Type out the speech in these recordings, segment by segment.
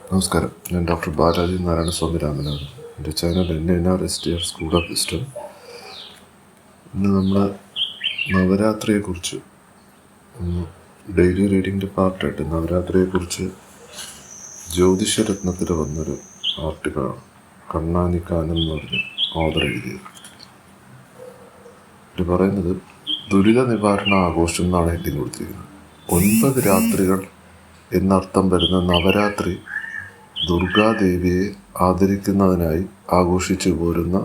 നമസ്കാരം. ഞാൻ ഡോക്ടർ ബാലാജി നാരായണ സ്വാമി രാമനാഥൻ. എൻ്റെ channel NNR school of wisdom. ഇന്ന് നമ്മൾ നവരാത്രിയെക്കുറിച്ച് ഡെയിലി റീഡിങ്ങിൻ്റെ പാർട്ടായിട്ട് നവരാത്രിയെക്കുറിച്ച് ജ്യോതിഷരത്നത്തിൽ വന്നൊരു ആർട്ടിക്കിളാണ് കണ്ണാനിക്കാനം എന്ന് പറഞ്ഞ് ഓർഡർ എഴുതിയത്. ഇത് പറയുന്നത് ദുരിത നിവാരണ ആഘോഷം എന്നാണ് ഹെഡിങ് കൊടുത്തിരിക്കുന്നത്. 9 രാത്രികൾ എന്നർത്ഥം വരുന്ന നവരാത്രി ദുർഗാദേവിയെ ആദരിക്കുന്നതിനായി ആഘോഷിച്ചു പോരുന്ന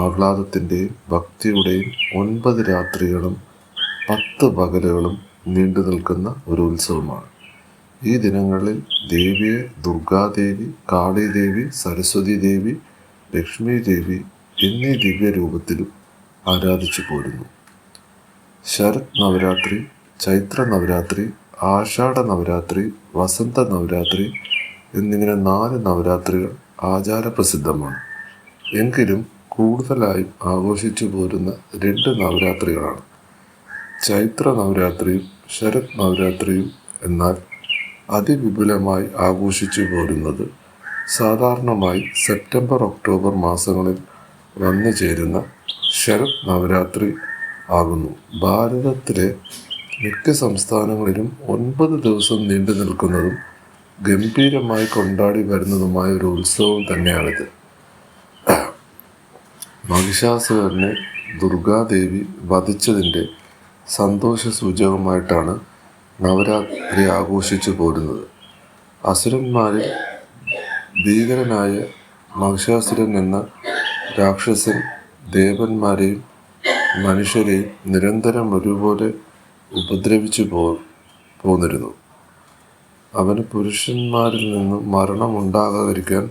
ആഹ്ലാദത്തിൻ്റെയും ഭക്തിയുടെയും 9 രാത്രികളും 10 പകലുകളും നീണ്ടു നിൽക്കുന്ന ഒരു ഉത്സവമാണ്. ഈ ദിനങ്ങളിൽ ദേവിയെ ദുർഗാദേവി, കാളീദേവി, സരസ്വതി ദേവി, ലക്ഷ്മി ദേവി എന്നീ ദിവ്യരൂപത്തിലും ആരാധിച്ചു പോരുന്നു. ശരത് നവരാത്രി, ചൈത്ര നവരാത്രി, ആഷാഢ നവരാത്രി, വസന്ത നവരാത്രി എന്നിങ്ങനെ 4 നവരാത്രികൾ ആചാരപ്രസിദ്ധമാണ്. എങ്കിലും കൂടുതലായും ആഘോഷിച്ചു പോരുന്ന 2 നവരാത്രികളാണ് ചൈത്ര നവരാത്രിയും ശരത് നവരാത്രിയും. എന്നാൽ അതിവിപുലമായി ആഘോഷിച്ചു പോരുന്നത് സാധാരണമായി സെപ്റ്റംബർ, ഒക്ടോബർ മാസങ്ങളിൽ വന്നു ചേരുന്ന ശരത് നവരാത്രി ആകുന്നു. ഭാരതത്തിലെ മിക്ക സംസ്ഥാനങ്ങളിലും 9 ദിവസം നീണ്ടു നിൽക്കുന്നതും ഗംഭീരമായി കൊണ്ടാടി വരുന്നതുമായ ഒരു ഉത്സവം തന്നെയാണിത്. മഹിഷാസുരനെ ദുർഗാദേവി വധിച്ചതിൻ്റെ സന്തോഷ സൂചകമായിട്ടാണ് നവരാത്രി ആഘോഷിച്ചു പോരുന്നത്. അസുരന്മാരിൽ ഭീകരനായ മഹിഷാസുരൻ എന്ന രാക്ഷസൻ ദേവന്മാരെയും മനുഷ്യരെയും നിരന്തരം ഒരുപോലെ ഉപദ്രവിച്ചു പോന്നിരുന്നു. അവന് പുരുഷന്മാരിൽ നിന്നും മരണമുണ്ടാകാതിരിക്കാൻ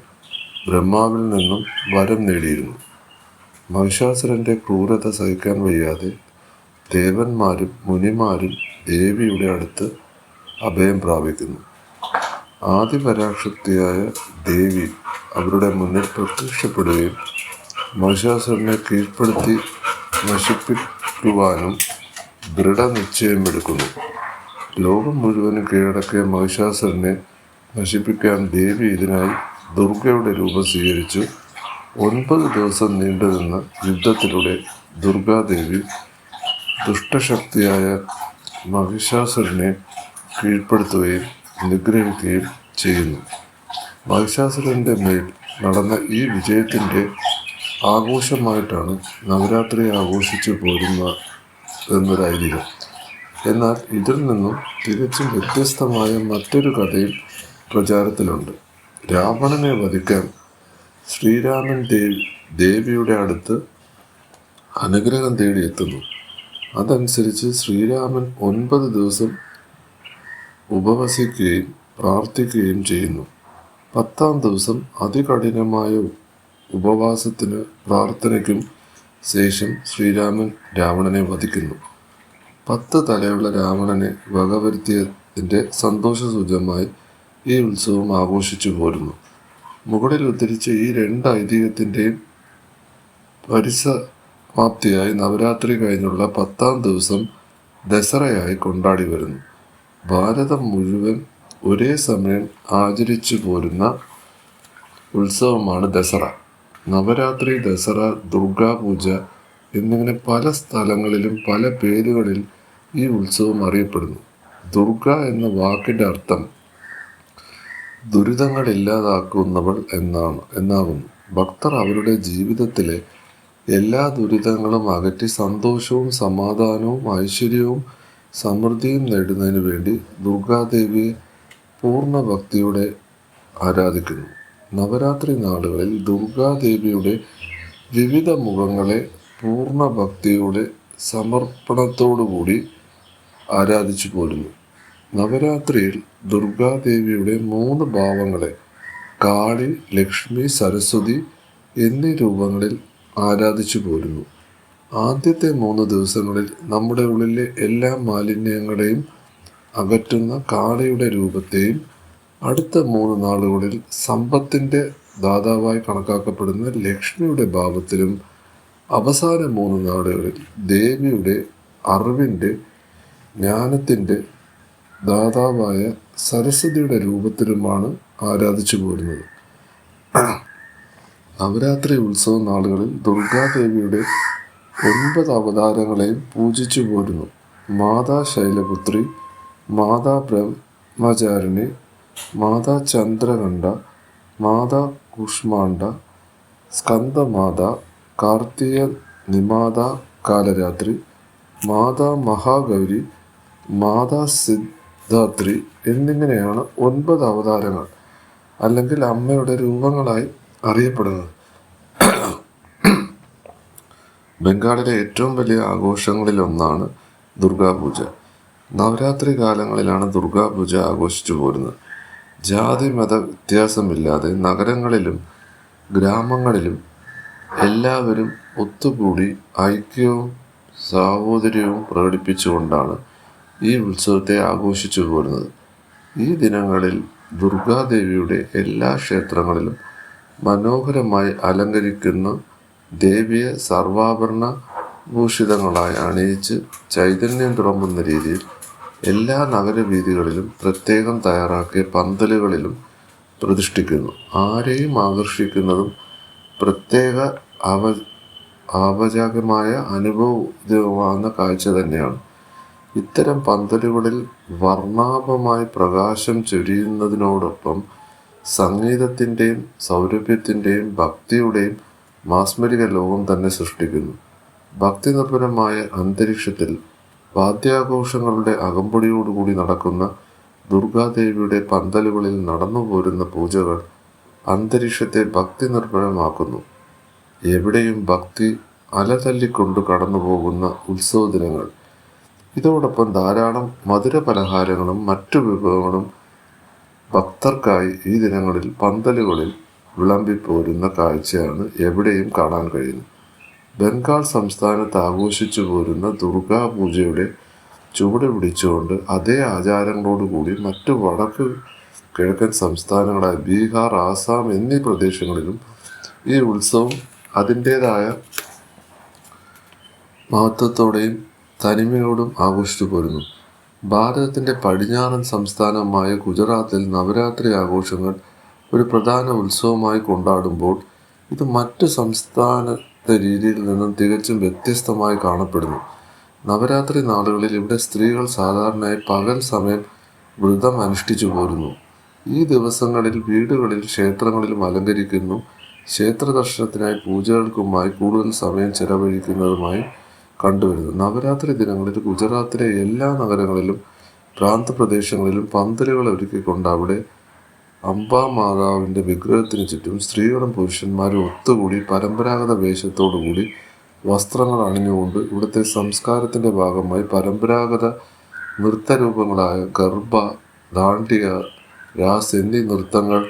ബ്രഹ്മാവിൽ നിന്നും വരം നേടിയിരുന്നു. മഹിഷാസുരൻ്റെ ക്രൂരത സഹിക്കാൻ വയ്യാതെ ദേവന്മാരും മുനിമാരും ദേവിയുടെ അടുത്ത് അഭയം പ്രാപിക്കുന്നു. ആദിപരാശക്തിയായ ദേവി അവരുടെ മുന്നിൽ പ്രത്യക്ഷപ്പെടുകയും മഹിഷാസുരനെ കീഴ്പ്പെടുത്തി നശിപ്പിക്കുവാനും ദൃഢനിശ്ചയമെടുക്കുന്നു. ലോകം മുഴുവനും കീഴടക്കിയ മഹിഷാസുരനെ നശിപ്പിക്കാൻ ദേവി ഇതിനായി ദുർഗയുടെ രൂപം സ്വീകരിച്ചു. 9 ദിവസം നീണ്ടുനിന്ന യുദ്ധത്തിലൂടെ ദുർഗാദേവി ദുഷ്ടശക്തിയായ മഹിഷാസുരനെ കീഴ്പ്പെടുത്തുകയും നിഗ്രഹിക്കുകയും ചെയ്യുന്നു. മഹിഷാസുരൻ്റെ മേൽ നടന്ന ഈ വിജയത്തിൻ്റെ ആഘോഷമായിട്ടാണ് നവരാത്രി ആഘോഷിച്ചു പോരുന്ന എന്നൊരു ഐതിഹ്യം. എന്നാൽ ഇതിൽ നിന്നും തികച്ചും വ്യത്യസ്തമായ മറ്റൊരു കഥയും പ്രചാരത്തിലുണ്ട്. രാവണനെ വധിക്കാൻ ശ്രീരാമൻ ദേവിയുടെ അടുത്ത് അനുഗ്രഹം തേടിയെത്തുന്നു. അതനുസരിച്ച് ശ്രീരാമൻ 9 ദിവസം ഉപവസിക്കുകയും പ്രാർത്ഥിക്കുകയും ചെയ്യുന്നു. 10ാം ദിവസം അതികഠിനമായ ഉപവാസത്തിന് പ്രാർത്ഥനയ്ക്കും ശേഷം ശ്രീരാമൻ രാവണനെ വധിക്കുന്നു. 10 തലയുള്ള രാവണനെ വകവരുത്തിയതിൻ്റെ സന്തോഷസൂചകമായി ഈ ഉത്സവം ആഘോഷിച്ചു പോരുന്നു. മുകളിൽ ഉദ്ധരിച്ച ഈ 2 ഐതിഹ്യത്തിൻ്റെയും പരിസമാപ്തിയായി നവരാത്രി കഴിഞ്ഞുള്ള 10ാം ദിവസം ദസറയായി കൊണ്ടാടി വരുന്നു. ഭാരതം മുഴുവൻ ഒരേ സമയം ആചരിച്ചു പോരുന്ന ഉത്സവമാണ് ദസറ. നവരാത്രി, ദസറ, ദുർഗാപൂജ എന്നിങ്ങനെ പല സ്ഥലങ്ങളിലും പല പേരുകളിൽ ഈ ഉത്സവം അറിയപ്പെടുന്നു. ദുർഗ എന്ന വാക്കിൻ്റെ അർത്ഥം ദുരിതങ്ങൾ ഇല്ലാതാക്കുന്നവൾ എന്നാകുന്നു. ഭക്തർ അവരുടെ ജീവിതത്തിലെ എല്ലാ ദുരിതങ്ങളും അകറ്റി സന്തോഷവും സമാധാനവും ഐശ്വര്യവും സമൃദ്ധിയും നേടുന്നതിന് വേണ്ടി ദുർഗാദേവിയെ പൂർണ്ണ ഭക്തിയോടെ ആരാധിക്കുന്നു. നവരാത്രി നാളുകളിൽ ദുർഗാദേവിയുടെ വിവിധ മുഖങ്ങളെ പൂർണ്ണ ഭക്തിയോടെ സമർപ്പണത്തോടുകൂടി ആരാധിച്ചു പോരുന്നു. നവരാത്രിയിൽ ദുർഗാദേവിയുടെ 3 ഭാവങ്ങളെ കാളി, ലക്ഷ്മി, സരസ്വതി എന്നീ രൂപങ്ങളിൽ ആരാധിച്ചു പോരുന്നു. ആദ്യത്തെ 3 ദിവസങ്ങളിൽ നമ്മുടെ ഉള്ളിലെ എല്ലാ മാലിന്യങ്ങളെയും അകറ്റുന്ന കാളിയുടെ രൂപത്തെയും, അടുത്ത 3 നാളുകളിൽ സമ്പത്തിൻ്റെ ദാതാവായി കണക്കാക്കപ്പെടുന്ന ലക്ഷ്മിയുടെ ഭാവത്തിലും, അവസാന 3 നാളുകളിൽ ദേവിയുടെ അറിവിൻ്റെ, ജ്ഞാനത്തിൻ്റെ ദാതാവായ സരസ്വതിയുടെ രൂപത്തിലുമാണ് ആരാധിച്ചു പോരുന്നത്. നവരാത്രി ഉത്സവ നാളുകളിൽ ദുർഗാദേവിയുടെ 9 അവതാരങ്ങളെയും പൂജിച്ചു പോരുന്നു. മാതാ ശൈലപുത്രി, മാതാ ബ്രഹ്മചാരിണി, മാതാ ചന്ദ്രകണ്ഠ, മാതാ കുഷ്മാണ്ഡ, സ്കന്ദമാത, കാർത്തിക നിമാത കാലരാത്രി, മാതാ മഹാഗൗരി, മാതാ സിദ്ധാത്രി എന്നിങ്ങനെയാണ് 9 അവതാരങ്ങൾ അല്ലെങ്കിൽ അമ്മയുടെ രൂപങ്ങളായി അറിയപ്പെടുന്നത്. ബംഗാളിലെ ഏറ്റവും വലിയ ആഘോഷങ്ങളിലൊന്നാണ് ദുർഗാപൂജ. നവരാത്രി കാലങ്ങളിലാണ് ദുർഗാപൂജ ആഘോഷിച്ചു പോരുന്നത്. ജാതി മത വ്യത്യാസമില്ലാതെ നഗരങ്ങളിലും ഗ്രാമങ്ങളിലും എല്ലാവരും ഒത്തുകൂടി ഐക്യവും സാഹോദര്യവും പ്രകടിപ്പിച്ചുകൊണ്ടാണ് ഈ ഉത്സവത്തെ ആഘോഷിച്ചു പോരുന്നത്. ഈ ദിനങ്ങളിൽ ദുർഗാദേവിയുടെ എല്ലാ ക്ഷേത്രങ്ങളിലും മനോഹരമായി അലങ്കരിക്കുന്ന ദേവിയെ സർവാഭരണ ഭൂഷിതങ്ങളായി അണിയിച്ച് ചൈതന്യം തുറമുന്ന രീതിയിൽ എല്ലാ നഗരവീഥികളിലും പ്രത്യേകം തയ്യാറാക്കിയ പന്തലുകളിലും പ്രതിഷ്ഠിക്കുന്നു. ആരെയും ആകർഷിക്കുന്നതും പ്രത്യേക ആപചാകമായ അനുഭവമാകുന്ന കാഴ്ച തന്നെയാണ്. ഇത്തരം പന്തലുകളിൽ വർണ്ണാഭമായി പ്രകാശം ചൊരിയുന്നതിനോടൊപ്പം സംഗീതത്തിൻ്റെയും സൗരഭ്യത്തിൻ്റെയും ഭക്തിയുടെയും മാസ്മരിക ലോകം തന്നെ സൃഷ്ടിക്കുന്നു. ഭക്തിനിർഭരമായ അന്തരീക്ഷത്തിൽ വാദ്യാഘോഷങ്ങളുടെ അകമ്പടിയോടുകൂടി നടക്കുന്ന ദുർഗാദേവിയുടെ പന്തലുകളിൽ നടന്നുപോരുന്ന പൂജകൾ അന്തരീക്ഷത്തെ ഭക്തി നിർഭരമാക്കുന്നു. എവിടെയും ഭക്തി അലതല്ലിക്കൊണ്ട് കടന്നുപോകുന്ന ഉത്സവ ദിനങ്ങൾ. ഇതോടൊപ്പം ധാരാളം മധുര പലഹാരങ്ങളും മറ്റു വിഭവങ്ങളും ഭക്തർക്കായി ഈ ദിനങ്ങളിൽ പന്തലുകളിൽ വിളമ്പിപ്പോരുന്ന കാഴ്ചയാണ് എവിടെയും കാണാൻ കഴിയുന്നത്. ബംഗാൾ സംസ്ഥാനത്ത് ആഘോഷിച്ചു പോരുന്ന ദുർഗാപൂജയുടെ ചുവട് പിടിച്ചുകൊണ്ട് അതേ ആചാരങ്ങളോടുകൂടി മറ്റു വടക്ക് കിഴക്കൻ സംസ്ഥാനങ്ങളായ ബീഹാർ, ആസാം എന്നീ പ്രദേശങ്ങളിലും ഈ ഉത്സവം അതിൻ്റേതായ മഹത്വത്തോടെയും തനിമയോടും ആഘോഷിച്ചു പോരുന്നു. ഭാരതത്തിൻ്റെ പടിഞ്ഞാറൻ സംസ്ഥാനമായ ഗുജറാത്തിൽ നവരാത്രി ആഘോഷങ്ങൾ ഒരു പ്രധാന ഉത്സവമായി കൊണ്ടാടുമ്പോൾ ഇത് മറ്റു സംസ്ഥാനത്തെ രീതിയിൽ നിന്നും തികച്ചും വ്യത്യസ്തമായി കാണപ്പെടുന്നു. നവരാത്രി നാളുകളിൽ ഇവിടെ സ്ത്രീകൾ സാധാരണയായി പകൽ സമയം വ്രതം അനുഷ്ഠിച്ചു പോരുന്നു. ഈ ദിവസങ്ങളിൽ വീടുകളിൽ ക്ഷേത്രങ്ങളിലും അലങ്കരിക്കുന്നു. ക്ഷേത്ര ദർശനത്തിനായി പൂജകൾക്കുമായി കൂടുതൽ സമയം ചെലവഴിക്കുന്നതുമായി കണ്ടുവരുന്നു. നവരാത്രി ദിനങ്ങളിൽ ഗുജറാത്തിലെ എല്ലാ നഗരങ്ങളിലും പ്രാന്തപ്രദേശങ്ങളിലും പന്തലുകൾ ഒരുക്കിക്കൊണ്ട് അവിടെ അംബാമാതാവിൻ്റെ വിഗ്രഹത്തിന് ചുറ്റും സ്ത്രീകളും പുരുഷന്മാരും ഒത്തുകൂടി പരമ്പരാഗത വേഷത്തോടുകൂടി വസ്ത്രങ്ങൾ അണിഞ്ഞുകൊണ്ട് ഇവിടുത്തെ സംസ്കാരത്തിൻ്റെ ഭാഗമായി പരമ്പരാഗത നൃത്തരൂപങ്ങളായ ഗർഭ, ദാണ്ഡിയ, രാസ് എന്നീ നൃത്തങ്ങൾ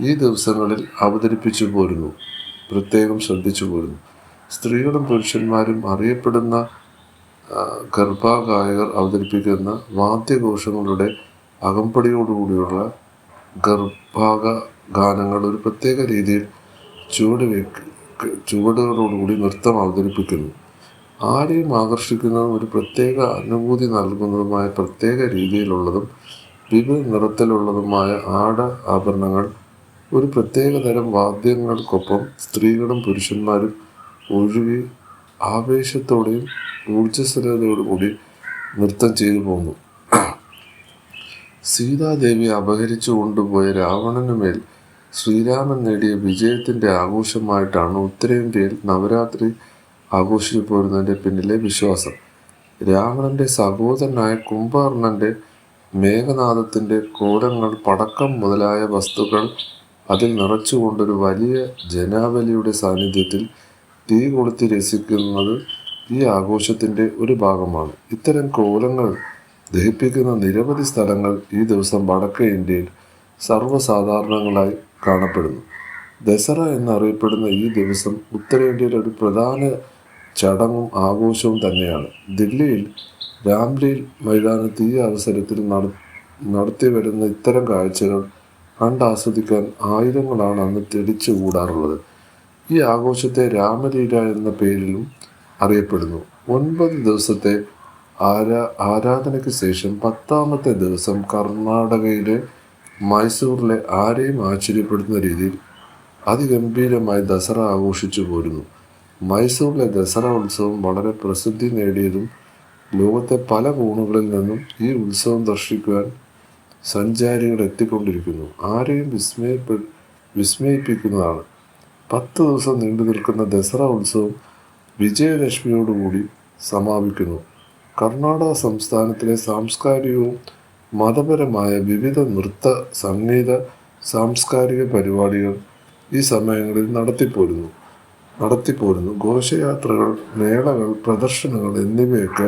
ഈ ദിവസങ്ങളിൽ അവതരിപ്പിച്ചു പോരുന്നു. പ്രത്യേകം ശ്രദ്ധിച്ചു പോരുന്നു. സ്ത്രീകളും പുരുഷന്മാരും അറിയപ്പെടുന്ന ഗർഭാഗായകർ അവതരിപ്പിക്കുന്ന വാദ്യഘോഷങ്ങളുടെ അകമ്പടിയോടുകൂടിയുള്ള ഗർഭാഗ ഗാനങ്ങൾ ഒരു പ്രത്യേക രീതിയിൽ ചുവടുകളോടുകൂടി നൃത്തം അവതരിപ്പിക്കുന്നു. ആരെയും ആകർഷിക്കുന്നതും ഒരു പ്രത്യേക അനുഭൂതി നൽകുന്നതുമായ പ്രത്യേക രീതിയിലുള്ളതും വിവിധ നിറത്തിലുള്ളതുമായ ആഭരണങ്ങൾ ഒരു പ്രത്യേക തരം വാദ്യങ്ങൾക്കൊപ്പം സ്ത്രീകളും പുരുഷന്മാരും ഒഴുകി ആവേശത്തോടെയും ഊർജ്ജസ്വലതയോടുകൂടി നൃത്തം ചെയ്തു പോന്നു. സീതാദേവി അപഹരിച്ചു കൊണ്ടുപോയ രാവണനുമേൽ ശ്രീരാമൻ നേടിയ വിജയത്തിൻ്റെ ആഘോഷമായിട്ടാണ് ഉത്തരേന്ത്യയിൽ നവരാത്രി ആഘോഷിച്ചു പോരുന്നതിൻ്റെ പിന്നിലെ വിശ്വാസം. രാവണൻ്റെ സഹോദരനായ കുംഭകർണൻ്റെ മേഘനാദത്തിൻ്റെ കോലങ്ങൾ, പടക്കം മുതലായ വസ്തുക്കൾ അതിൽ നിറച്ചുകൊണ്ടൊരു വലിയ ജനാവലിയുടെ സാന്നിധ്യത്തിൽ തീ കൊളുത്തി രസിക്കുന്നത് ഈ ആഘോഷത്തിൻ്റെ ഒരു ഭാഗമാണ്. ഇത്തരം കോലങ്ങൾ ദഹിപ്പിക്കുന്ന നിരവധി സ്ഥലങ്ങൾ ഈ ദിവസം വടക്കേ ഇന്ത്യയിൽ സർവ്വസാധാരണങ്ങളായി കാണപ്പെടുന്നു. ദസറ എന്നറിയപ്പെടുന്ന ഈ ദിവസം ഉത്തരേന്ത്യയിലെ ഒരു പ്രധാന ചടങ്ങും ആഘോഷവും തന്നെയാണ്. ദില്ലിയിൽ രാംലീല മൈതാനത്ത് ഈ അവസരത്തിൽ നടത്തി വരുന്ന ഇത്തരം കാഴ്ചകൾ കണ്ടാസ്വദിക്കാൻ ആയിരങ്ങളാണ് അന്ന് തെളിച്ചു കൂടാറുള്ളത്. ഈ ആഘോഷത്തെ രാമലീല എന്ന പേരിലും അറിയപ്പെടുന്നു. 9 ദിവസത്തെ ആരാധനയ്ക്ക് ശേഷം 10ാമത്തെ ദിവസം കർണാടകയിലെ മൈസൂറിലെ ആരെയും ആശ്ചര്യപ്പെടുത്തുന്ന രീതിയിൽ അതിഗംഭീരമായി ദസറ ആഘോഷിച്ചു പോരുന്നു. മൈസൂറിലെ ദസറ ഉത്സവം വളരെ പ്രസിദ്ധി നേടിയതും ലോകത്തെ പല കോണുകളിൽ നിന്നും ഈ ഉത്സവം ദർശിക്കുവാൻ സഞ്ചാരികൾ എത്തിക്കൊണ്ടിരിക്കുന്നു. ആരെയും വിസ്മയിപ്പിക്കുന്നതാണ്. 10 ദിവസം നീണ്ടു നിൽക്കുന്ന ദസറ ഉത്സവം വിജയദശമിയോടുകൂടി സമാപിക്കുന്നു. കർണാടക സംസ്ഥാനത്തിലെ സാംസ്കാരികവും മതപരമായ വിവിധ നൃത്ത, സംഗീത, സാംസ്കാരിക പരിപാടികൾ ഈ സമയങ്ങളിൽ നടത്തിപ്പോരുന്നു. ഘോഷയാത്രകൾ, മേളകൾ, പ്രദർശനങ്ങൾ എന്നിവയൊക്കെ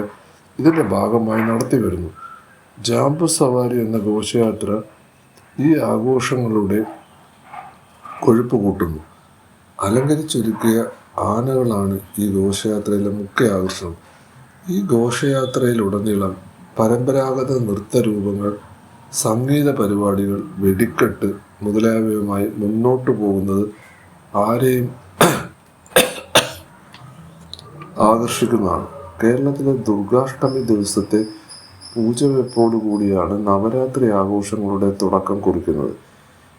ഇതിൻ്റെ ഭാഗമായി നടത്തിവരുന്നു. ജാംബു സവാരി എന്ന ഘോഷയാത്ര ഈ ആഘോഷങ്ങളുടെ കൊഴുപ്പ് കൂട്ടുന്നു. അലങ്കരിച്ചൊരുക്കിയ ആനകളാണ് ഈ ഘോഷയാത്രയിലെ മുഖ്യ ആകർഷണം. ഈ ഘോഷയാത്രയിലുടനീളം പരമ്പരാഗത നൃത്തരൂപങ്ങൾ, സംഗീത പരിപാടികൾ, വെടിക്കെട്ട് മുതലായവയുമായി മുന്നോട്ടു പോകുന്നത് ആരെയും ആകർഷിക്കുന്നതാണ്. കേരളത്തിലെ ദുർഗാഷ്ടമി ദിവസത്തെ പൂജവെപ്പോടുകൂടിയാണ് നവരാത്രി ആഘോഷങ്ങളുടെ തുടക്കം കുറിക്കുന്നത്.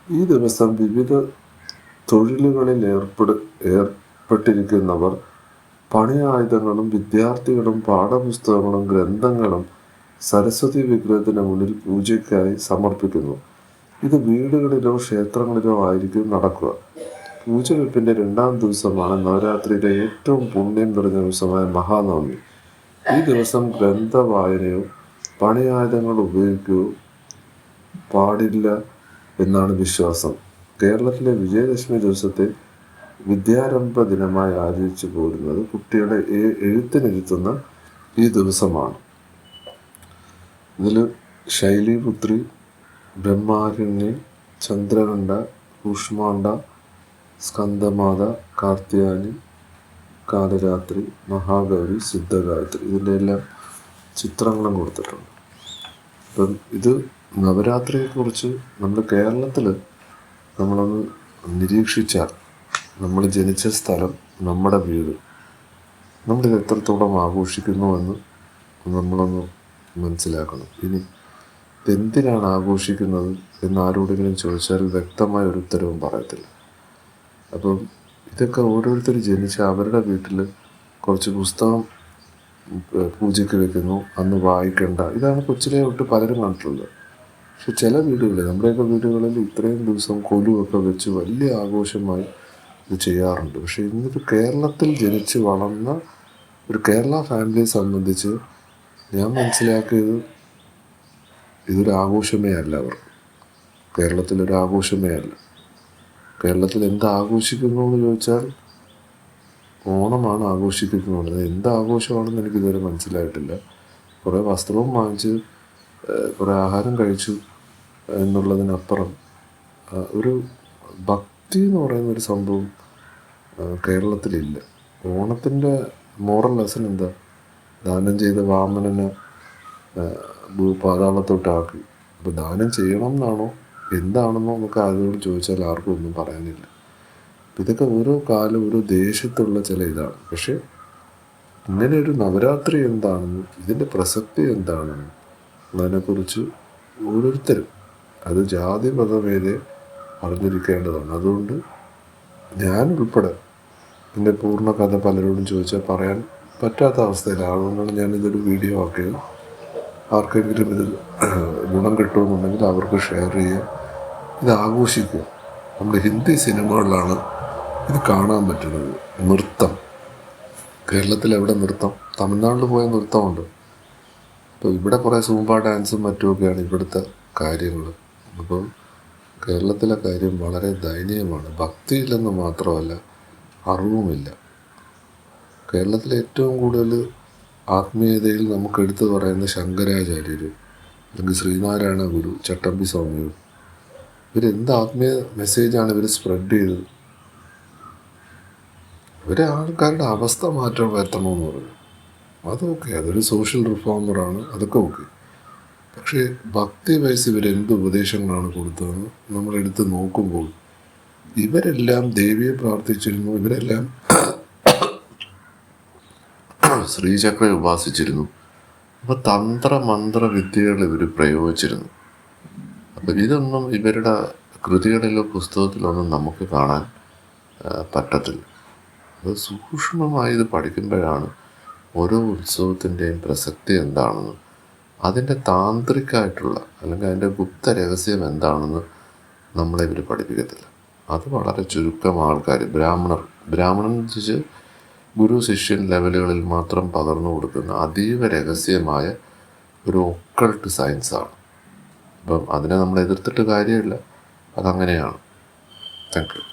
ഈ ദിവസം വിവിധ തൊഴിലുകളിൽ ഏർപ്പെട്ടിരിക്കുന്നവർ പണിയായുധങ്ങളും വിദ്യാർത്ഥികളും പാഠപുസ്തകങ്ങളും ഗ്രന്ഥങ്ങളും സരസ്വതി വിഗ്രഹത്തിന് മുന്നിൽ പൂജയ്ക്കായി സമർപ്പിക്കുന്നു. ഇത് വീടുകളിലോ ക്ഷേത്രങ്ങളിലോ ആയിരിക്കും നടക്കുക. പൂജവെപ്പിൻ്റെ 2ാം ദിവസമാണ് നവരാത്രിയിലെ ഏറ്റവും പുണ്യം നിറഞ്ഞ ദിവസമായ മഹാനവമി. ഈ ദിവസം ഗ്രന്ഥവായനയോ പണിയായുധങ്ങൾ ഉപയോഗിക്കുകയോ പാടില്ല എന്നാണ് വിശ്വാസം. കേരളത്തിലെ വിജയദശമി ദിവസത്തെ വിദ്യാരംഭ ദിനമായി ആചരിച്ചു പോരുന്നത് കുട്ടികളെ എഴുത്തിനിരുത്തുന്ന ഈ ദിവസമാണ്. ഇതിൽ ശൈലീപുത്രി, ബ്രഹ്മാരണ്യ, ചന്ദ്രകണ്ഠ, കൂഷ്മാണ്ഡ, സ്കന്ദമാത, കാർത്യായനി, കാലരാത്രി, മഹാഗൗരി, സിദ്ധഗായത്രി ഇതിൻ്റെ എല്ലാം ചിത്രങ്ങളും കൊടുത്തിട്ടുണ്ട്. അപ്പം ഇത് നവരാത്രിയെക്കുറിച്ച് നമ്മൾ കേരളത്തിൽ നമ്മളൊന്ന് നിരീക്ഷിച്ചാൽ, നമ്മൾ ജനിച്ച സ്ഥലം, നമ്മുടെ വീട്, നമ്മളിത് എത്രത്തോളം ആഘോഷിക്കുന്നു എന്ന് നമ്മളൊന്ന് മനസ്സിലാക്കണം. ഇനി എന്തിനാണ് ആഘോഷിക്കുന്നത് എന്നാരോടെങ്കിലും ചോദിച്ചാൽ വ്യക്തമായ ഒരു ഉത്തരവും പറയത്തില്ല. അപ്പം ഇതൊക്കെ ഓരോരുത്തർ ജനിച്ച് അവരുടെ വീട്ടിൽ കുറച്ച് പുസ്തകം പൂജയ്ക്ക് വെക്കുന്നു, അന്ന് വായിക്കണ്ട. ഇതാണ് കൊച്ചിലെ തൊട്ട് പലരും കണ്ടിട്ടുള്ളത്. പക്ഷെ ചില വീടുകളിൽ, നമ്മുടെയൊക്കെ വീടുകളിൽ ഇത്രയും ദിവസം കൊലുവൊക്കെ വെച്ച് വലിയ ആഘോഷമായി ഇത് ചെയ്യാറുണ്ട്. പക്ഷെ ഇന്നൊരു കേരളത്തിൽ ജനിച്ച് വളർന്ന ഒരു കേരള ഫാമിലിയെ സംബന്ധിച്ച് ഞാൻ മനസ്സിലാക്കിയത് ഇതൊരു ആഘോഷമേ അല്ല. കേരളത്തിലൊരു ആഘോഷമേ അല്ല. കേരളത്തിൽ എന്താഘോഷിക്കുന്നു എന്ന് ചോദിച്ചാൽ ഓണമാണ് ആഘോഷിക്കുന്നത്. എന്താഘോഷമാണെന്ന് എനിക്കിതുവരെ മനസ്സിലായിട്ടില്ല. കുറേ വസ്ത്രവും വാങ്ങിച്ച് കുറേ ആഹാരം കഴിച്ചു എന്നുള്ളതിനപ്പുറം ഒരു ഭക്തി എന്ന് പറയുന്നൊരു സംഭവം കേരളത്തിലില്ല. ഓണത്തിൻ്റെ മോറൽ ലെസൺ എന്താ? ദാനം ചെയ്ത വാമനനെ പാതാളത്തോട്ടാക്കി. അപ്പോൾ ദാനം ചെയ്യണം എന്നാണോ എന്താണെന്നോ നമുക്ക് ആരോട് ചോദിച്ചാൽ ആർക്കും ഒന്നും പറയാനില്ല. ഇതൊക്കെ ഓരോ കാലം ഓരോ ദേശത്തുള്ള ചില ഇതാണ്. പക്ഷേ ഇങ്ങനെ ഒരു നവരാത്രി എന്താണെന്നും ഇതിൻ്റെ പ്രസക്തി എന്താണെന്നും അതിനെക്കുറിച്ച് ഓരോരുത്തരും, അത് ജാതി മതഭേദെ അറിഞ്ഞിരിക്കേണ്ടതാണ്. അതുകൊണ്ട് ഞാനുൾപ്പെടെ ഇതിൻ്റെ പൂർണ്ണ കഥ പലരോടും ചോദിച്ചാൽ പറയാൻ പറ്റാത്ത അവസ്ഥയിലാണ്. അതുകൊണ്ടാണ് ഞാനിതൊരു വീഡിയോ ആക്കിയത്. ആർക്കെങ്കിലും ഇത് ഗുണം കിട്ടുമെന്നുണ്ടെങ്കിൽ അവർക്ക് ഷെയർ ചെയ്യുക, ഇത് ആഘോഷിക്കുക. നമ്മുടെ ഹിന്ദി സിനിമകളിലാണ് ഇത് കാണാൻ പറ്റുന്നത്. നൃത്തം, കേരളത്തിലെവിടെ നൃത്തം? തമിഴ്നാട്ടിൽ പോയ നൃത്തമുണ്ട്. അപ്പോൾ ഇവിടെ കുറേ സൂംബ ഡാൻസും മറ്റുമൊക്കെയാണ് ഇവിടുത്തെ കാര്യങ്ങൾ. അപ്പോൾ കേരളത്തിലെ കാര്യം വളരെ ദയനീയമാണ്. ഭക്തിയില്ലെന്ന് മാത്രമല്ല, അറിവുമില്ല. കേരളത്തിലെ ഏറ്റവും കൂടുതൽ ആത്മീയതയിൽ നമുക്ക് എടുത്തു പറയുന്ന ശങ്കരാചാര്യർ, അല്ലെങ്കിൽ ശ്രീനാരായണ ഗുരു, ചട്ടമ്പി സ്വാമികൾ, ഇവരെന്ത് ആത്മീയ മെസ്സേജാണ് ഇവർ സ്പ്രെഡ് ചെയ്തത്? ഇവരെ ആൾക്കാരുടെ അവസ്ഥ മാറ്റം വരുത്തണമെന്ന് പറഞ്ഞു. അതൊക്കെ, അതൊരു സോഷ്യൽ റിഫോമറാണ്, അതൊക്കെ ഓക്കെ. പക്ഷേ ഭക്തി വയസ്സ് ഇവരെന്ത് ഉപദേശങ്ങളാണ് കൊടുത്തതെന്ന് നമ്മളെടുത്ത് നോക്കുമ്പോൾ ഇവരെല്ലാം ദേവിയെ പ്രാർത്ഥിച്ചിരുന്നു, ഇവരെല്ലാം ശ്രീചക്രയെ ഉപാസിച്ചിരുന്നു, അപ്പോൾ തന്ത്രമന്ത്ര വിദ്യകൾ ഇവർ പ്രയോഗിച്ചിരുന്നു. അപ്പോൾ ഇതൊന്നും ഇവരുടെ കൃതികളിലോ പുസ്തകത്തിലൊന്നും നമുക്ക് കാണാൻ പറ്റത്തില്ല. അത് സൂക്ഷ്മമായി ഇത് പഠിക്കുമ്പോഴാണ് ഓരോ ഉത്സവത്തിൻ്റെയും പ്രസക്തി എന്താണെന്ന്, അതിൻ്റെ താന്ത്രികമായിട്ടുള്ള അല്ലെങ്കിൽ അതിൻ്റെ ഗുപ്ത രഹസ്യം എന്താണെന്ന് നമ്മളെ ഇവർ പഠിപ്പിക്കത്തില്ല. അത് വളരെ ചുരുക്കം ആൾക്കാർ, ബ്രാഹ്മണൻ വെച്ച് ഗുരു ശിഷ്യൻ ലെവലുകളിൽ മാത്രം പകർന്നു കൊടുക്കുന്ന അതീവ രഹസ്യമായ ഒരു ഒക്കൾട്ട് സയൻസാണ്. അപ്പം അതിനെ നമ്മൾ എതിർത്തിട്ട് കാര്യമില്ല, അതങ്ങനെയാണ്. Thank you.